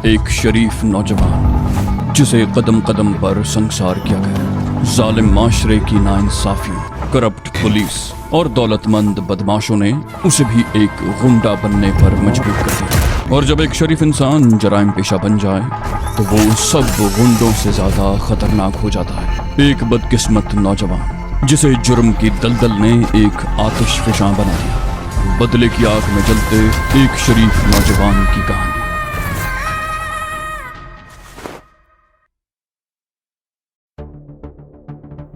एक शरीफ नौजवान जिसे कदम कदम पर संसार किया गया। जालिम माशरे की नाइंसाफियों, करप्ट पुलिस और दौलतमंद बदमाशों ने उसे भी एक गुंडा बनने पर मजबूर कर दिया। और जब एक शरीफ इंसान जराइम पेशा बन जाए तो वो सब गुंडों से ज्यादा खतरनाक हो जाता है। एक बदकिस्मत नौजवान जिसे जुर्म की दलदल ने एक आतिशफशां बना दिया। बदले की आग में जलते एक शरीफ नौजवान की कहानी।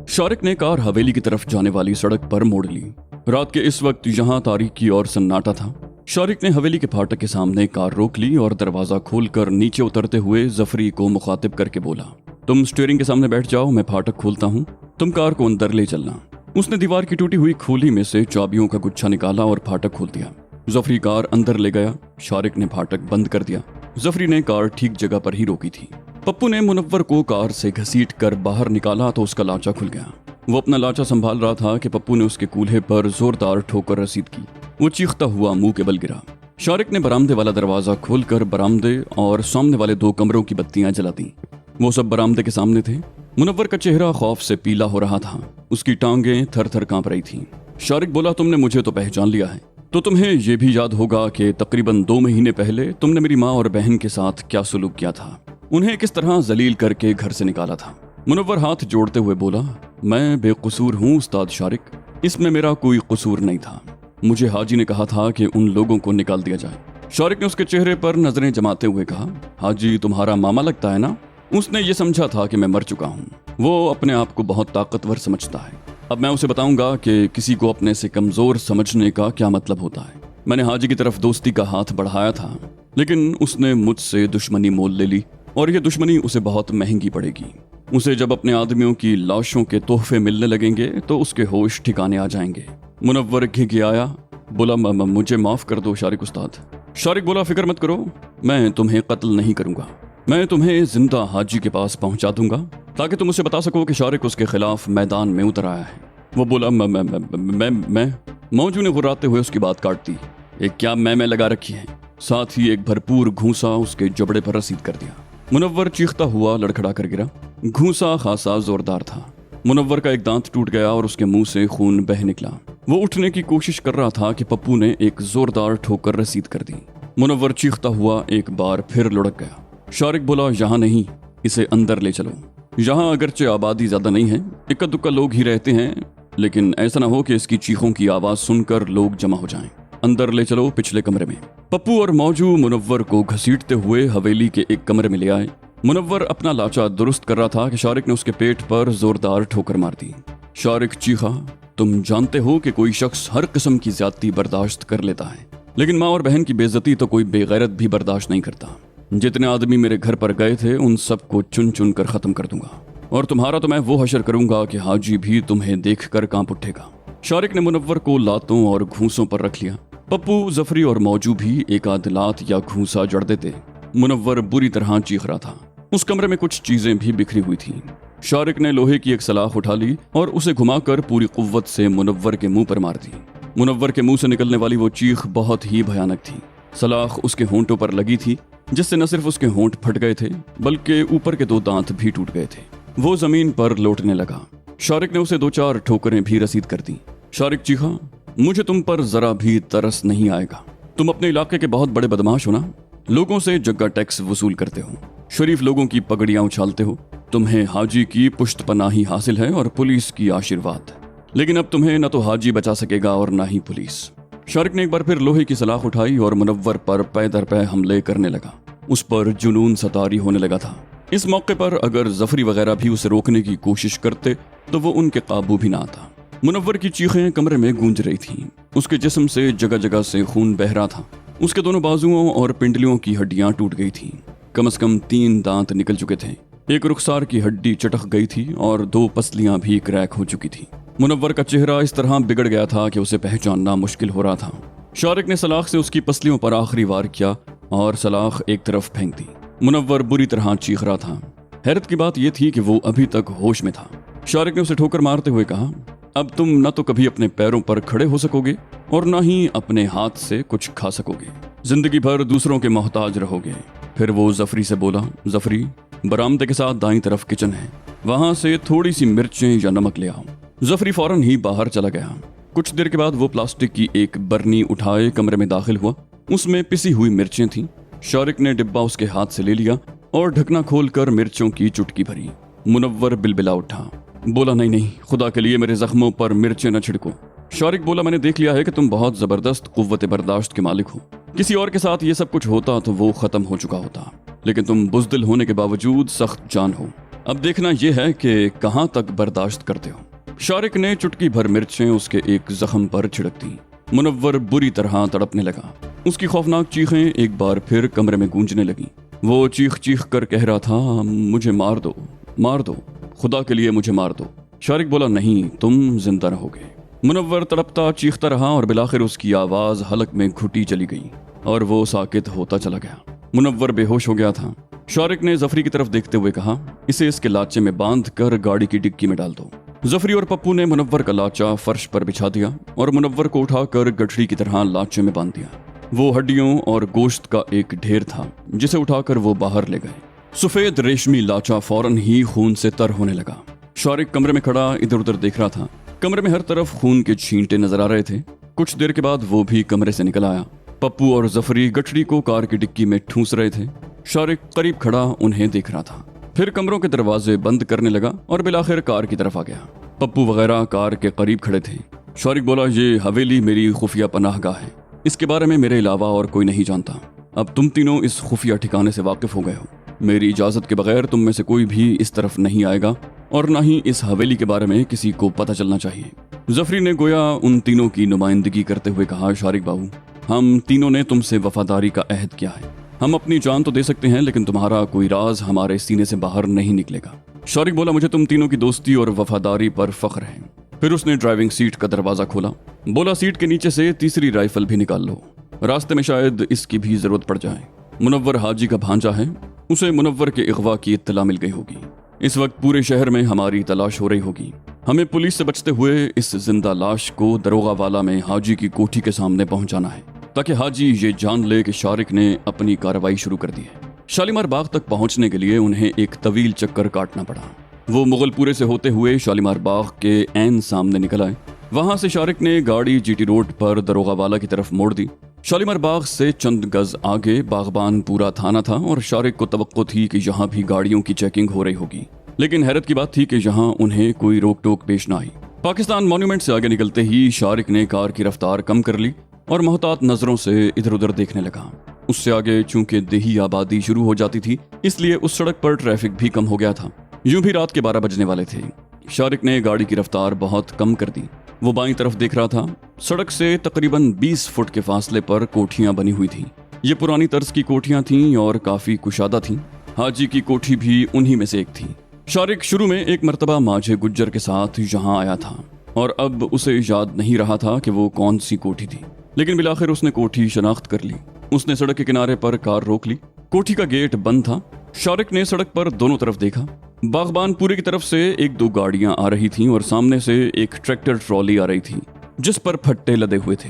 शारिक ने कार हवेली की तरफ जाने वाली सड़क पर मोड़ ली। रात के इस वक्त यहाँ तारीकी और सन्नाटा था। शारिक ने हवेली के फाटक के सामने कार रोक ली और दरवाजा खोलकर नीचे उतरते हुए जफरी को मुखातिब करके बोला, तुम स्टीयरिंग के सामने बैठ जाओ, मैं फाटक खोलता हूँ, तुम कार को अंदर ले चलना। उसने दीवार की टूटी हुई खोली में से चाबियों का गुच्छा निकाला और फाटक खोल दिया। जफरी कार अंदर ले गया। शारिक ने फाटक बंद कर दिया। जफरी ने कार ठीक जगह पर ही रोकी थी। पप्पू ने मुनव्वर को कार से घसीट कर बाहर निकाला तो उसका लाचा खुल गया। वो अपना लाचा संभाल रहा था कि पप्पू ने उसके कूल्हे पर जोरदार ठोकर रसीद की। वो चीखता हुआ मुंह के बल गिरा। शारिक ने बरामदे वाला दरवाजा खोलकर बरामदे और सामने वाले 2 कमरों की बत्तियां जला दी। वो सब बरामदे के सामने थे। मुनव्वर का चेहरा खौफ से पीला हो रहा था। उसकी टांगें थर थर कांप रही थीं। शारिक बोला, तुमने मुझे तो पहचान लिया है, तो तुम्हें यह भी याद होगा कि तकरीबन 2 महीने पहले तुमने मेरी माँ और बहन के साथ क्या सुलूक किया था, उन्हें किस तरह जलील करके घर से निकाला था। मुनव्वर हाथ जोड़ते हुए बोला, मैं बेकसूर हूँ उस्ताद शारिक, इसमें मेरा कोई कसूर नहीं था। मुझे हाजी ने कहा था कि उन लोगों को निकाल दिया जाए। शारिक ने उसके चेहरे पर नजरें जमाते हुए कहा, हाजी तुम्हारा मामा लगता है ना? उसने ये समझा था कि मैं मर चुका हूँ। वो अपने आप को बहुत ताकतवर समझता है। अब मैं उसे बताऊंगा कि किसी को अपने से कमजोर समझने का क्या मतलब होता है। मैंने हाजी की तरफ दोस्ती का हाथ बढ़ाया था, लेकिन उसने मुझसे दुश्मनी मोल ले ली और ये दुश्मनी उसे बहुत महंगी पड़ेगी। उसे जब अपने आदमियों की लाशों के तोहफे मिलने लगेंगे तो उसके होश ठिकाने आ जाएंगे। मुनव्वर घिघियाया, बोला, मुझे माफ कर दो शारिक उस्ताद। शारिक बोला, फिक्र मत करो, मैं तुम्हें कत्ल नहीं करूंगा। मैं तुम्हें जिंदा हाजी के पास पहुंचा दूंगा ताकि तुम उसे बता सको कि शारिक उसके खिलाफ मैदान में उतर आया है। वो बोला, मैं मौजू ने गुर्राते हुए उसकी बात काट दी। एक क्या मैं लगा रखी है। साथ ही एक भरपूर घूंसा उसके जबड़े पर रसीद कर दिया। मुनव्वर चीखता हुआ लड़खड़ा कर गिरा। घूंसा खासा जोरदार था। मुनव्वर का एक दांत टूट गया और उसके मुंह से खून बह निकला। वो उठने की कोशिश कर रहा था कि पप्पू ने एक जोरदार ठोकर रसीद कर दी। मुनव्वर चीखता हुआ एक बार फिर लुढ़क गया। शारिक बोला, यहाँ नहीं, इसे अंदर ले चलो। यहाँ अगरचे आबादी ज्यादा नहीं है, इक्का दुक्का लोग ही रहते हैं, लेकिन ऐसा ना हो कि इसकी चीखों की आवाज सुनकर लोग जमा हो जाएं। अंदर ले चलो, पिछले कमरे में। पप्पू और मौजू मुनव्वर को घसीटते हुए हवेली के एक कमरे में ले आए। मुनव्वर अपना लाचा दुरुस्त कर रहा था कि शारिक ने उसके पेट पर जोरदार ठोकर मार दी। शारिक चीखा, तुम जानते हो कि कोई शख्स हर किस्म की ज्यादती बर्दाश्त कर लेता है, लेकिन माँ और बहन की बेइज्जती तो कोई बेगैरत भी बर्दाश्त नहीं करता। जितने आदमी मेरे घर पर गए थे उन सबको चुन चुन कर खत्म कर दूंगा, और तुम्हारा तो मैं वो हशर करूंगा कि हाजी भी तुम्हें देख कर कांप उठेगा। शारिक ने मुनव्वर को लातों और घूंसों पर रख लिया। पप्पू, जफरी और मौजू भी एक आध लात या घूंसा जड़ देते। मुनव्वर बुरी तरह चीख रहा था। उस कमरे में कुछ चीजें भी बिखरी हुई थीं। शारिक ने लोहे की एक सलाख उठा ली और उसे घुमाकर पूरी कुव्वत से मुनव्वर के मुंह पर मार दी। मुनव्वर के मुंह से निकलने वाली वो चीख बहुत ही भयानक थी। सलाख उसके होंठों पर लगी थी, जिससे न सिर्फ उसके होंठ फट गए थे बल्कि ऊपर के 2 दांत भी टूट गए थे। वो जमीन पर लौटने लगा। शारिक ने उसे 2-4 ठोकरें भी रसीद कर दी। शारिक चीखा, मुझे तुम पर जरा भी तरस नहीं आएगा। तुम अपने इलाके के बहुत बड़े बदमाश हो ना, लोगों से जग्गा टैक्स वसूल करते हो, शरीफ लोगों की पगड़ियां उछालते हो, तुम्हें हाजी की पुश्तपनाही हासिल है और पुलिस की आशीर्वाद, लेकिन अब तुम्हें न तो हाजी बचा सकेगा और न ही पुलिस। शारिक ने एक बार फिर लोहे की सलाख उठाई और मुनव्वर पर पै दर पै हमले करने लगा। उस पर जुनून सतारी होने लगा था। इस मौके पर अगर जफरी वगैरह भी उसे रोकने की कोशिश करते तो वो उनके काबू भी ना आता। मुनव्वर की चीखें कमरे में गूंज रही थीं। उसके जिस्म से जगह जगह से खून बह रहा था। उसके दोनों बाजुओं और पिंडलियों की हड्डियां टूट गई थीं। कम से कम 3 दांत निकल चुके थे। एक रुखसार की हड्डी चटक गई थी और 2 पसलियां भी क्रैक हो चुकी थी। मुनव्वर का चेहरा इस तरह बिगड़ गया था कि उसे पहचानना मुश्किल हो रहा था। शारिक ने सलाख से उसकी पसलियों पर आखिरी वार किया और सलाख एक तरफ फेंक दी। मुनव्वर बुरी तरह चीख रहा था। हैरत की बात यह थी कि वो अभी तक होश में था। शारिक ने उसे ठोकर मारते हुए कहा, अब तुम न तो कभी अपने पैरों पर खड़े हो सकोगे और न ही अपने हाथ से कुछ खा सकोगे। जिंदगी भर दूसरों के मोहताज रहोगे। फिर वो जफरी से बोला, जफरी, बरामदे के साथ दाईं तरफ किचन है, वहां से थोड़ी सी मिर्चें या नमक ले आओ। जफरी फौरन ही बाहर चला गया। कुछ देर के बाद वो प्लास्टिक की एक बरनी उठाए कमरे में दाखिल हुआ। उसमें पिसी हुई मिर्चें थीं। शारिक ने डिब्बा उसके हाथ से ले लिया और ढकना खोलकर मिर्चों की चुटकी भरी। मुनव्वर बिलबिला उठा, बोला, नहीं नहीं, खुदा के लिए मेरे जख्मों पर मिर्चें न छिड़को। शारिक बोला, मैंने देख लिया है कि तुम बहुत जबरदस्त कुव्वत बर्दाश्त के मालिक हो। किसी और के साथ ये सब कुछ होता तो वो खत्म हो चुका होता, लेकिन तुम बुज़दिल होने के बावजूद सख्त जान हो। अब देखना यह है कि कहां तक बर्दाश्त करते हो। शारिक ने चुटकी भर मिर्चें उसके एक जख्म पर छिड़क दी। मुनव्वर बुरी तरह तड़पने लगा। उसकी खौफनाक चीखें एक बार फिर कमरे में गूंजने लगी। वो चीख चीख कर कह रहा था, मुझे मार दो, मार दो, खुदा के लिए मुझे मार दो। शारिक बोला, नहीं, तुम जिंदा रहोगे। मुनव्वर तड़पता चीखता रहा और बिलाखिर उसकी आवाज हलक में घुटी चली गई और वो साकित होता चला गया। मुनव्वर बेहोश हो गया था। शारिक ने जफरी की तरफ देखते हुए कहा, इसे इसके लाचे में बांध कर गाड़ी की डिक्की में डाल दो। जफरी और पप्पू ने मुनव्वर का लाचा फर्श पर बिछा दिया और मुनव्वर को उठाकर गठड़ी की तरह लाचे में बांध दिया। वो हड्डियों और गोश्त का एक ढेर था जिसे उठाकर वो बाहर ले गए। सफेद रेशमी लाचा फौरन ही खून से तर होने लगा। शारिक कमरे में खड़ा इधर उधर देख रहा था। कमरे में हर तरफ खून के छींटे नजर आ रहे थे। कुछ देर के बाद वो भी कमरे से निकल आया। पप्पू और जफरी गठड़ी को कार की डिक्की में ठूंस रहे थे। शारिक करीब खड़ा उन्हें देख रहा था। फिर कमरों के दरवाजे बंद करने लगा और बिलाखिर कार की तरफ आ गया। पप्पू वगैरह कार के करीब खड़े थे। शारिक बोला, ये हवेली मेरी खुफिया पनाहगाह है। इसके बारे में मेरे अलावा और कोई नहीं जानता। अब तुम तीनों इस खुफिया ठिकाने से वाकिफ हो गए हो। मेरी इजाजत के बगैर तुम में से कोई भी इस तरफ नहीं आएगा और न ही इस हवेली के बारे में किसी को पता चलना चाहिए। जफरी ने गोया उन तीनों की नुमाइंदगी करते हुए कहा, शारिक बाबू, हम तीनों ने तुमसे वफादारी का अहद किया है। हम अपनी जान तो दे सकते हैं, लेकिन तुम्हारा कोई राज हमारे सीने से बाहर नहीं निकलेगा। शारिक बोला, मुझे तुम तीनों की दोस्ती और वफादारी पर फख्र है। फिर उसने ड्राइविंग सीट का दरवाजा खोला। बोला, सीट के नीचे से तीसरी राइफल भी निकाल लो, रास्ते में शायद इसकी भी जरूरत पड़ जाए। मुनव्वर हाजी का भांजा है, उसे मुनव्वर के अगवा की इत्तला मिल गई होगी। इस वक्त पूरे शहर में हमारी तलाश हो रही होगी। हमें पुलिस से बचते हुए इस जिंदा लाश को दरोगा वाला में हाजी की कोठी के सामने पहुंचाना है, ताकि हाजी ये जान ले कि शारिक ने अपनी कार्रवाई शुरू कर दी है। शालीमार बाग तक पहुंचने के लिए उन्हें एक तवील चक्कर काटना पड़ा। वो मुगलपुरे से होते हुए शालीमार बाग के ऐन सामने निकल आए। वहां से शारिक ने गाड़ी जीटी रोड पर दरोगा वाला की तरफ मोड़ दी। शालीमार बाग से चंद गज आगे बागबान पूरा थाना था और शारिक को तवक्को थी कि यहाँ भी गाड़ियों की चेकिंग हो रही होगी, लेकिन हैरत की बात थी कि यहाँ उन्हें कोई रोक टोक पेश न आई। पाकिस्तान मॉन्यूमेंट से आगे निकलते ही शारिक ने कार की रफ्तार कम कर ली और मोहतात नजरों से इधर उधर देखने लगा। उससे आगे चूंकि देही आबादी शुरू हो जाती थी, इसलिए उस सड़क पर ट्रैफिक भी कम हो गया था। यूं भी रात के 12 बजने वाले थे। शारिक ने गाड़ी की रफ्तार बहुत कम कर दी। वो बाईं तरफ देख रहा था। सड़क से तकरीबन 20 फुट के फासले पर कोठियां बनी हुई थीं। ये पुरानी तर्ज की कोठियां थीं और काफी कुशादा थीं। हाजी की कोठी भी उन्हीं में से एक थी। शारिक शुरू में एक मर्तबा माझे गुज्जर के साथ यहाँ आया था और अब उसे याद नहीं रहा था कि वो कौन सी कोठी थी, लेकिन बिलाखिर उसने कोठी शनाख्त कर ली। उसने सड़क के किनारे पर कार रोक ली। कोठी का गेट बंद था। शारिक ने सड़क पर दोनों तरफ देखा। बागबानपुरे की तरफ से एक दो गाड़ियां आ रही थीं और सामने से एक ट्रैक्टर ट्रॉली आ रही थी जिस पर फट्टे लदे हुए थे।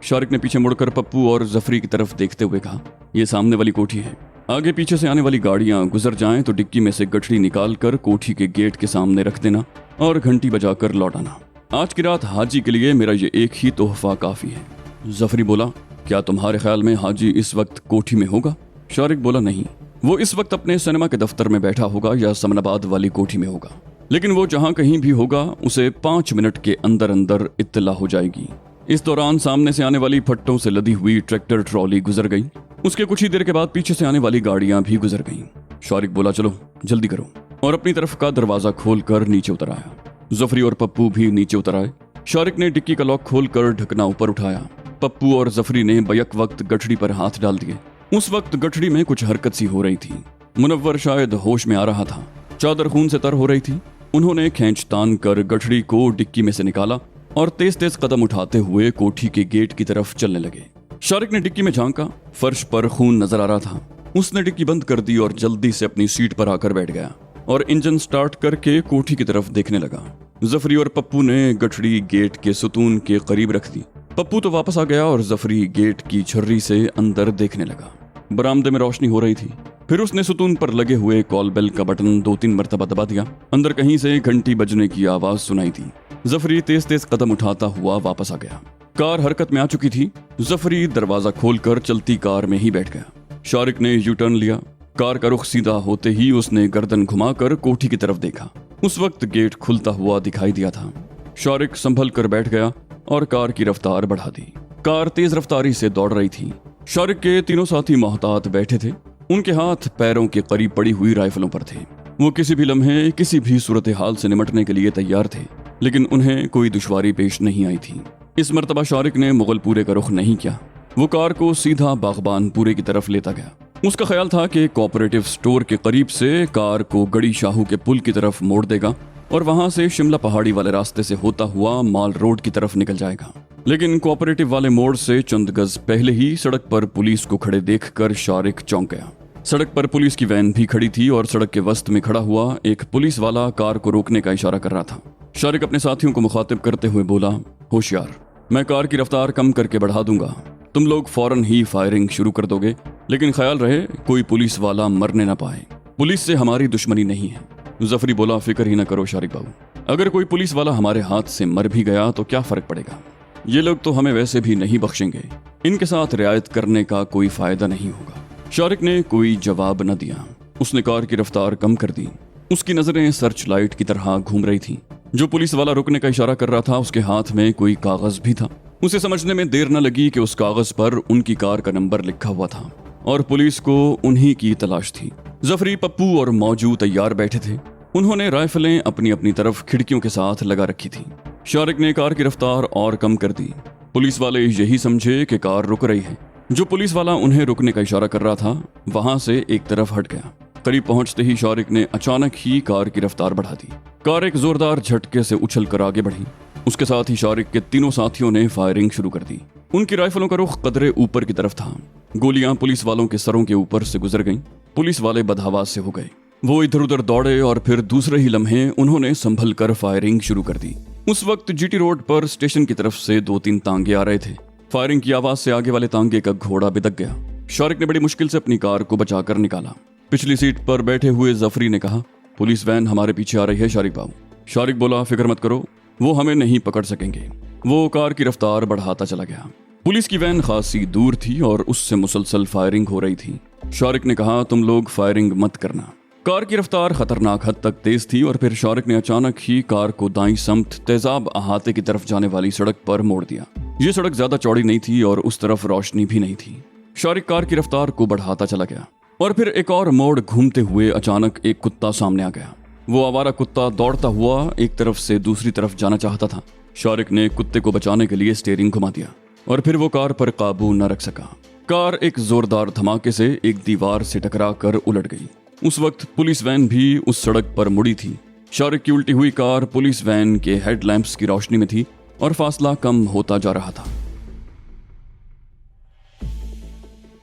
शारिक ने पीछे मुड़कर पप्पू और जफरी की तरफ देखते हुए कहा, यह सामने वाली कोठी है। आगे पीछे से आने वाली गाड़ियां गुजर जाएं तो डिक्की में से गठरी निकाल कर कोठी के गेट के सामने रख देना और घंटी बजाकर लौट आना। आज की रात हाजी के लिए मेरा ये एक ही तोहफा काफी है। जफरी बोला, क्या तुम्हारे ख्याल में हाजी इस वक्त कोठी में होगा? शारिक बोला, नहीं, वो इस वक्त अपने सिनेमा के दफ्तर में बैठा होगा या समनाबाद वाली कोठी में होगा, लेकिन वो जहां कहीं भी होगा उसे 5 मिनट के अंदर अंदर इत्तला हो जाएगी। इस दौरान सामने से आने वाली फट्टों से लदी हुई ट्रैक्टर ट्रॉली गुजर गई। उसके कुछ ही देर के बाद पीछे से आने वाली गाड़ियां भी गुजर गईं। शारिक बोला, चलो जल्दी करो, और अपनी तरफ का दरवाजा खोलकर नीचे उतर आया। जफरी और पप्पू भी नीचे उतर आए। शारिक ने डिक्की का लॉक खोलकर ढकना ऊपर उठाया। पप्पू और जफरी ने बैक वक्त गठड़ी पर हाथ डाल दिए। उस वक्त गठड़ी में कुछ हरकत सी हो रही थी। मुनव्वर शायद होश में आ रहा था। चादर खून से तर हो रही थी। उन्होंने खींचतान कर गठड़ी को डिक्की में से निकाला और तेज तेज कदम उठाते हुए कोठी के गेट की तरफ चलने लगे। शारिक ने डिक्की में झांका। फर्श पर खून नजर आ रहा था। उसने डिक्की बंद कर दी और जल्दी से अपनी सीट पर आकर बैठ गया और इंजन स्टार्ट करके कोठी की तरफ देखने लगा। जफरी और पप्पू ने गठड़ी गेट के सुतून के करीब रख दी। पप्पू तो वापस आ गया और जफरी गेट की छर्री से अंदर देखने लगा। बरामदे में रोशनी हो रही थी। फिर उसने सुतून पर लगे हुए कॉल बेल का बटन 2-3 मरतबा दबा दिया। अंदर कहीं से घंटी बजने की आवाज सुनाई थी। जफरी तेज तेज कदम उठाता हुआ वापस आ गया। कार हरकत में आ चुकी थी। जफरी दरवाजा खोलकर चलती कार में ही बैठ गया। शारिक ने यू टर्न लिया। कार का रुख सीधा होते ही उसने गर्दन घुमाकर कोठी की तरफ देखा। उस वक्त गेट खुलता हुआ दिखाई दिया था। शारिक संभल कर बैठ गया और कार की रफ्तार बढ़ा दी। कार तेज रफ्तारी से दौड़ रही थी। शारिक के तीनों साथी मोहतात बैठे थे। उनके हाथ पैरों के करीब पड़ी हुई राइफलों पर थे। वो किसी भी लम्हे किसी भी सूरत हाल से निमटने के लिए तैयार थे, लेकिन उन्हें कोई दुश्वारी पेश नहीं आई थी। इस मर्तबा शारिक ने मुगलपुरे का रुख नहीं किया। वो कार को सीधा बागबानपुरे की तरफ लेता गया। उसका ख्याल था कि कोऑपरेटिव स्टोर के करीब से कार को गड़ी शाहू के पुल की तरफ मोड़ देगा और वहां से शिमला पहाड़ी वाले रास्ते से होता हुआ माल रोड की तरफ निकल जाएगा। लेकिन कोऑपरेटिव वाले मोड़ से चंद गज पहले ही सड़क पर पुलिस को खड़े देखकर शारिक चौंक गया। सड़क पर पुलिस की वैन भी खड़ी थी और सड़क के वस्त में खड़ा हुआ एक पुलिस वाला कार को रोकने का इशारा कर रहा था। शारिक अपने साथियों को मुखातिब करते हुए बोला, होशियार, मैं कार की रफ्तार कम करके बढ़ा दूंगा। तुम लोग फौरन ही फायरिंग शुरू कर दोगे, लेकिन ख्याल रहे कोई पुलिस वाला मरने ना पाए। पुलिस से हमारी दुश्मनी नहीं है। जफरी बोला, फिक्र ही ना करो शारिक बाबू, अगर कोई पुलिस वाला हमारे हाथ से मर भी गया तो क्या फर्क पड़ेगा। ये लोग तो हमें वैसे भी नहीं बख्शेंगे। इनके साथ रियायत करने का कोई फायदा नहीं होगा। शारिक ने कोई जवाब न दिया। उसने कार की रफ्तार कम कर दी। उसकी नजरें सर्च लाइट की तरह घूम रही थी। जो पुलिस वाला रुकने का इशारा कर रहा था उसके हाथ में कोई कागज भी था। उसे समझने में देर न लगी कि उस कागज पर उनकी कार का नंबर लिखा हुआ था और पुलिस को उन्हीं की तलाश थी। जफरी, पप्पू और मौजू तैयार बैठे थे। उन्होंने राइफलें अपनी अपनी तरफ खिड़कियों के साथ लगा रखी थी। शारिक ने कार की रफ्तार और कम कर दी। पुलिस वाले यही समझे कि कार रुक रही है। जो पुलिस वाला उन्हें रुकने का इशारा कर रहा था वहां से एक तरफ हट गया। करीब पहुंचते ही शारिक ने अचानक ही कार की रफ्तार बढ़ा दी। कार एक जोरदार झटके से उछलकर आगे बढ़ी। उसके साथ ही शारिक के तीनों साथियों ने फायरिंग शुरू कर दी। उनकी राइफलों का रुख कदरे ऊपर की तरफ था। गोलियां पुलिस वालों के सरों के ऊपर से गुजर गईं। पुलिस वाले बदहवास से हो गए। वो इधर उधर दौड़े और फिर दूसरे ही लम्हे उन्होंने संभल कर फायरिंग शुरू कर दी। उस वक्त जीटी रोड पर स्टेशन की तरफ से 2-3 तांगे आ रहे थे। फायरिंग की आवाज से आगे वाले तांगे का घोड़ा बिदक गया। शारिक ने बड़ी मुश्किल से अपनी कार को बचाकर निकाला। पिछली सीट पर बैठे हुए जफरी ने कहा, पुलिस वैन हमारे पीछे आ रही है शारिक बाबू। शारिक बोला, फिक्र मत करो, वो हमें नहीं पकड़ सकेंगे। वो कार की रफ्तार बढ़ाता चला गया। पुलिस की वैन खासी दूर थी और उससे मुसलसल फायरिंग हो रही थी। शारिक ने कहा, तुम लोग फायरिंग मत करना। कार की रफ्तार खतरनाक हद तक तेज थी और फिर शारिक ने अचानक ही कार को दाईं समत तेजाब अहाते की तरफ जाने वाली सड़क पर मोड़ दिया। ये सड़क ज्यादा चौड़ी नहीं थी और उस तरफ रोशनी भी नहीं थी। शारिक कार की रफ्तार को बढ़ाता चला गया और फिर एक और मोड़ घूमते हुए अचानक एक कुत्ता सामने आ गया। वो आवारा कुत्ता दौड़ता हुआ एक तरफ से दूसरी तरफ जाना चाहता था। शारिक ने कुत्ते को बचाने के लिए स्टीयरिंग घुमा दिया और फिर वो कार पर काबू न रख सका। कार एक जोरदार धमाके से एक दीवार से टकरा कर उलट गई। उस वक्त पुलिस वैन भी उस सड़क पर मुड़ी थी। शारिक की उल्टी हुई कार पुलिस वैन के हेडलैंप्स की रोशनी में थी और फासला कम होता जा रहा था।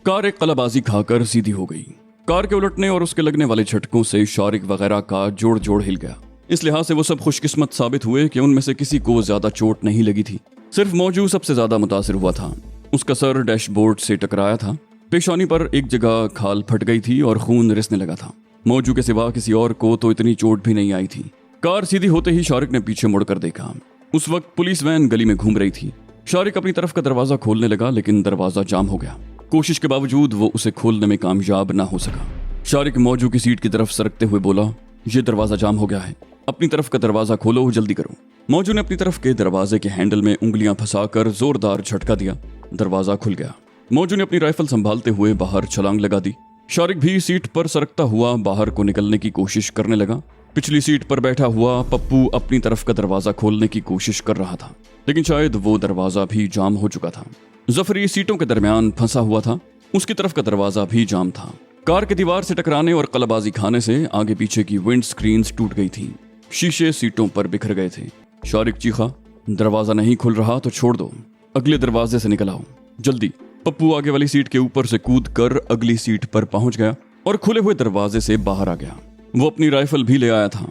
कार एक कलाबाजी खाकर सीधी हो गई। कार के उलटने और उसके लगने वाले झटकों से शारिक वगैरह का जोड़ जोड़ हिल गया। इस लिहाज से वो सब खुशकिस्मत साबित हुए कि उनमें से किसी को ज्यादा चोट नहीं लगी थी। सिर्फ मौजू सबसे ज्यादा मुतासिर हुआ था। उसका सर डैशबोर्ड से टकराया था। पेशानी पर एक जगह खाल फट गई थी और खून रिसने लगा था। मौजू के सिवा किसी और को तो इतनी चोट भी नहीं आई थी। कार सीधी होते ही शारिक ने पीछे मुड़कर देखा। उस वक्त पुलिस वैन गली में घूम रही थी। शारिक अपनी तरफ का दरवाजा खोलने लगा, लेकिन दरवाजा जाम हो गया। कोशिश के बावजूद वो उसे खोलने में कामयाब ना हो सका। शारिक मौजू की सीट की तरफ सरकते हुए बोला, ये दरवाजा जाम हो गया है, अपनी तरफ का दरवाजा खोलो, जल्दी करो। मौजू ने अपनी तरफ के दरवाजे के हैंडल में उंगलियां फंसाकर जोरदार झटका दिया। दरवाजा खुल गया। मौजू ने अपनी राइफल संभालते हुए बाहर छलांग लगा दी। शारिक भी सीट पर सरकता हुआ बाहर को निकलने की कोशिश करने लगा। पिछली सीट पर बैठा हुआ पप्पू अपनी तरफ का दरवाजा खोलने की कोशिश कर रहा था, लेकिन शायद वो दरवाजा भी जाम हो चुका था। जफरी सीटों के दरमियान फंसा हुआ था। उसकी तरफ का दरवाजा भी जाम था। कार के दीवार से टकराने और कलाबाजी खाने से आगे पीछे की विंड स्क्रीन्स टूट गई थी। शीशे सीटों पर बिखर गए थे। शारिक चीखा, दरवाजा नहीं खुल रहा तो छोड़ दो, अगले दरवाजे से निकल आओ, जल्दी। पप्पू आगे वाली सीट के ऊपर से कूद कर अगली सीट पर पहुंच गया और खुले हुए दरवाजे से बाहर आ गया। वो अपनी राइफल भी ले आया था।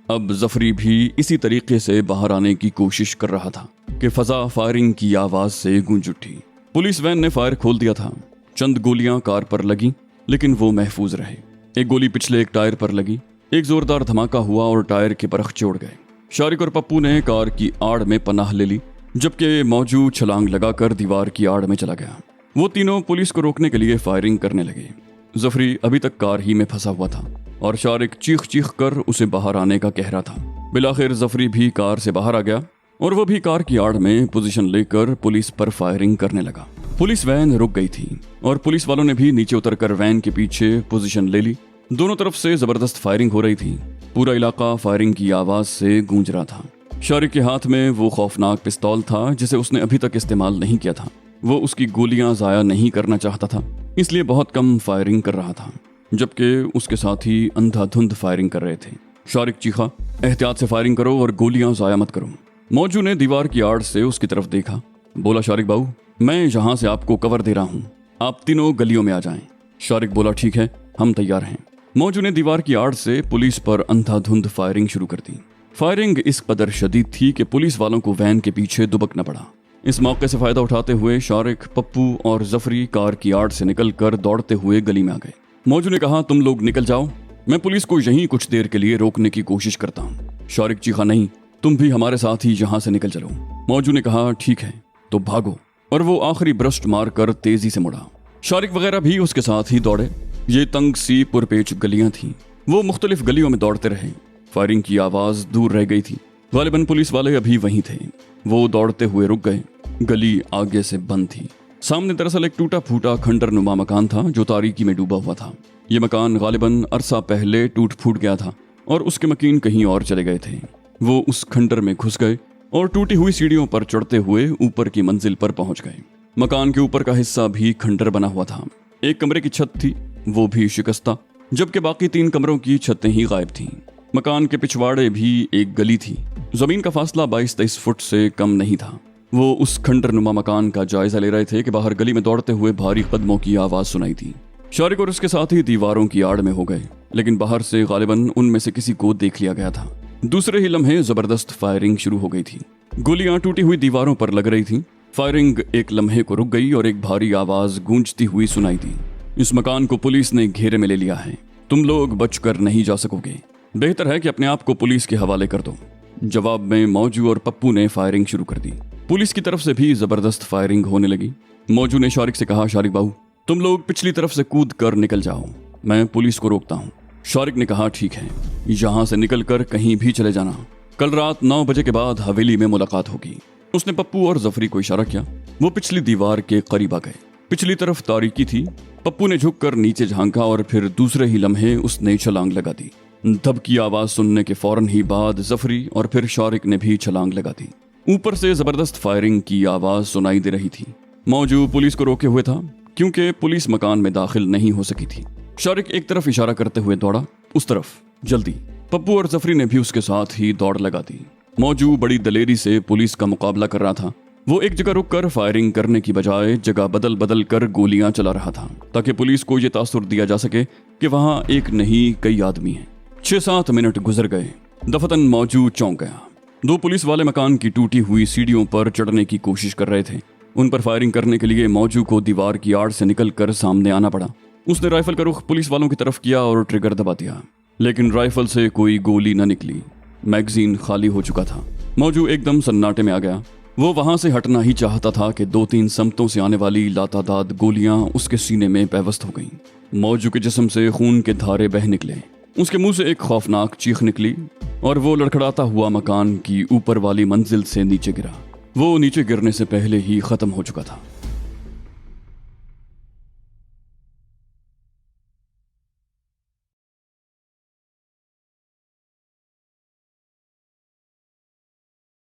अब जफरी भी इसी तरीके से बाहर आने की कोशिश कर रहा था कि फजा फायरिंग की आवाज से गूंज उठी। पुलिस वैन ने फायर खोल दिया था। चंद गोलियां कार पर लगी, लेकिन वो महफूज रहे। एक गोली पिछले एक टायर पर लगी। एक जोरदार धमाका हुआ और टायर के परख चोड़ गए। शारिक और पप्पू ने कार की आड़ में पनाह ले ली, जबकि मौजू छलांग लगाकर दीवार की आड़ में चला गया। वो तीनों पुलिस को रोकने के लिए फायरिंग करने लगे। जफरी अभी तक कार ही में फंसा हुआ था और शारिक चीख चीख कर उसे बाहर आने का कह रहा था। बिलाखिर जफरी भी कार से बाहर आ गया और वह भी कार की आड़ में पोजीशन लेकर पुलिस पर फायरिंग करने लगा। पुलिस वैन रुक गई थी और पुलिस वालों ने भी नीचे उतरकर वैन के पीछे पोजीशन ले ली। दोनों तरफ से जबरदस्त फायरिंग हो रही थी। पूरा इलाका फायरिंग की आवाज से गूंज रहा था। शारिक के हाथ में वो खौफनाक पिस्तौल था जिसे उसने अभी तक इस्तेमाल नहीं किया था। वो उसकी गोलियां जाया नहीं करना चाहता था, इसलिए बहुत कम फायरिंग कर रहा था, जबकि उसके साथी अंधाधुंध फायरिंग कर रहे थे। शारिक चीखा, एहतियात से फायरिंग करो और गोलियां जाया मत करो। मौजू ने दीवार की आड़ से उसकी तरफ देखा। बोला, शारिक बाबू, मैं यहाँ से आपको कवर दे रहा हूँ, आप तीनों गलियों में आ जाएं। शारिक बोला, ठीक है, हम तैयार हैं। मौजू ने दीवार की आड़ से पुलिस पर अंधाधुंध फायरिंग शुरू कर दी। फायरिंग इस कदर शदीद थी कि पुलिस वालों को वैन के पीछे दुबकना पड़ा। इस मौके से फायदा उठाते हुए शारिक, पप्पू और जफरी कार की आड़ से निकलकर दौड़ते हुए गली में आ गए। मौजू ने कहा, तुम लोग निकल जाओ, मैं पुलिस को यहीं कुछ देर के लिए रोकने की कोशिश करता हूँ। शारिक चीखा, नहीं, तुम भी हमारे साथ ही यहाँ से निकल चलो। मौजू ने कहा, ठीक है, तो भागो, और वो आखिरी ब्रस्ट मारकर तेजी से मुड़ा। शारिक वगैरह भी उसके साथ ही दौड़े। ये तंग सी पुरपेच गलियां थीं। वो मुख्तलिफ गलियों में दौड़ते रहे। फायरिंग की आवाज दूर रह गई थी। गालिबन पुलिस वाले अभी वहीं थे। वो दौड़ते हुए रुक गए। गली आगे से बंद थी। सामने दरअसल एक टूटा फूटा खंडर नुमा मकान था जो तारीकी में डूबा हुआ था। ये मकान गालिबन अरसा पहले टूट फूट गया था और उसके मकीन कहीं और चले गए थे। वो उस खंडर में घुस गए और टूटी हुई सीढ़ियों पर चढ़ते हुए ऊपर की मंजिल पर पहुंच गए। मकान के ऊपर का हिस्सा भी खंडर बना हुआ था। एक कमरे की छत थी, वो भी शिकस्ता, जबकि बाकी 3 कमरों की छतें ही गायब थीं। मकान के पिछवाड़े भी एक गली थी। जमीन का फासला 22-23 फुट से कम नहीं था। वो उस खंडर नुमा मकान का जायजा ले रहे थे कि बाहर गली में दौड़ते हुए भारी कदमों की आवाज सुनाई थी। शारिक और उसके साथ ही दीवारों की आड़ में हो गए, लेकिन बाहर से गालिबन उनमें से किसी को देख लिया गया था। दूसरे ही लम्हे जबरदस्त फायरिंग शुरू हो गई थी। गोलियां टूटी हुई दीवारों पर लग रही थी। फायरिंग एक लम्हे को रुक गई और एक भारी आवाज गूंजती हुई सुनाई दी। इस मकान को पुलिस ने घेरे में ले लिया है, तुम लोग बचकर नहीं जा सकोगे, बेहतर है कि अपने आप को पुलिस के हवाले कर दो। जवाब में मौजू और पप्पू ने फायरिंग शुरू कर दी। पुलिस की तरफ से भी जबरदस्त फायरिंग होने लगी। मौजू ने शारिक से कहा, शारिक बाबू, तुम लोग पिछली तरफ से कूद कर निकल जाओ, मैं पुलिस को रोकता हूँ। शारिक ने कहा, ठीक है, यहाँ से निकलकर कहीं भी चले जाना, कल रात 9 बजे के बाद हवेली में मुलाकात होगी। उसने पप्पू और जफरी को इशारा किया। वो पिछली दीवार के करीब आ गए। पिछली तरफ तारीकी थी। पप्पू ने झुककर नीचे झांका और फिर दूसरे ही लम्हे उसने छलांग लगा दी। धब की आवाज सुनने के फौरन ही बाद जफरी और फिर शारिक ने भी छलांग लगा दी। ऊपर से जबरदस्त फायरिंग की आवाज सुनाई दे रही थी। मौजू पुलिस को रोके हुए था क्योंकि पुलिस मकान में दाखिल नहीं हो सकी थी। शारिक एक तरफ इशारा करते हुए दौड़ा, उस तरफ, जल्दी। पप्पू और जफरी ने भी उसके साथ ही दौड़ लगा दी। मौजू बड़ी दलेरी से पुलिस का मुकाबला कर रहा था। वो एक जगह रुककर फायरिंग करने की बजाय जगह बदल बदल कर गोलियां चला रहा था, ताकि पुलिस को यह तासुर दिया जा सके कि वहां एक नहीं कई आदमी हैं। 6-7 मिनट गुजर गए। दफतन मौजू चौंक गया। 2 पुलिस वाले मकान की टूटी हुई सीढ़ियों पर चढ़ने की कोशिश कर रहे थे। उन पर फायरिंग करने के लिए मौजू को दीवार की आड़ से निकलकर सामने आना पड़ा। उसने राइफल का रुख पुलिस वालों की तरफ किया और ट्रिगर दबा दिया, लेकिन राइफल से कोई गोली न निकली। मैगजीन खाली हो चुका था। मौजू एकदम सन्नाटे में आ गया। वो वहां से हटना ही चाहता था कि 2-3 समतों से आने वाली लातादाद गोलियां उसके सीने में पैवस्त हो गईं। मौजू के जिस्म से खून के धारे बह निकले। उसके मुंह से एक खौफनाक चीख निकली और वो लड़खड़ाता हुआ मकान की ऊपर वाली मंजिल से नीचे गिरा। वो नीचे गिरने से पहले ही खत्म हो चुका था।